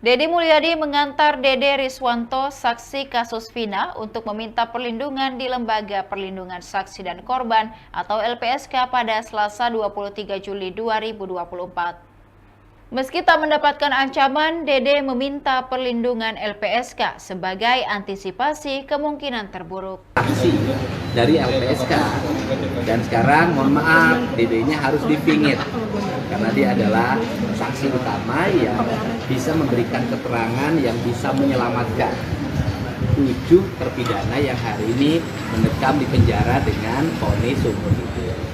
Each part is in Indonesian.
Deddy Mulyadi mengantar Dede Riswanto, saksi kasus Vina, untuk meminta perlindungan di Lembaga Perlindungan Saksi dan Korban atau LPSK pada Selasa 23 Juli 2024. Meski tak mendapatkan ancaman, Dede meminta perlindungan LPSK sebagai antisipasi kemungkinan terburuk. Saksi dari LPSK, dan sekarang mohon maaf, Dedenya harus dipingit karena dia adalah saksi utama yang bisa memberikan keterangan yang bisa menyelamatkan 7 terpidana yang hari ini mendekam di penjara dengan vonis seumur hidup.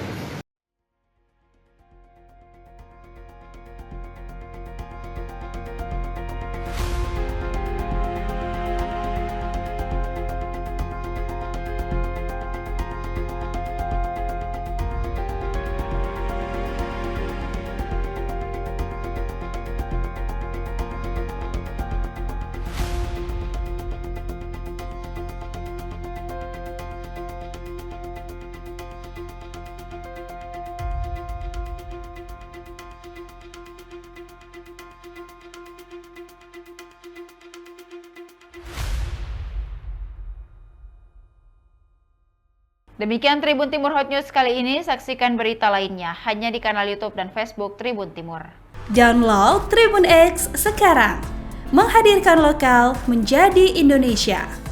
Demikian Tribun Timur Hot News kali ini. Saksikan berita lainnya hanya di kanal YouTube dan Facebook Tribun Timur. Download Tribun X sekarang, menghadirkan lokal menjadi Indonesia.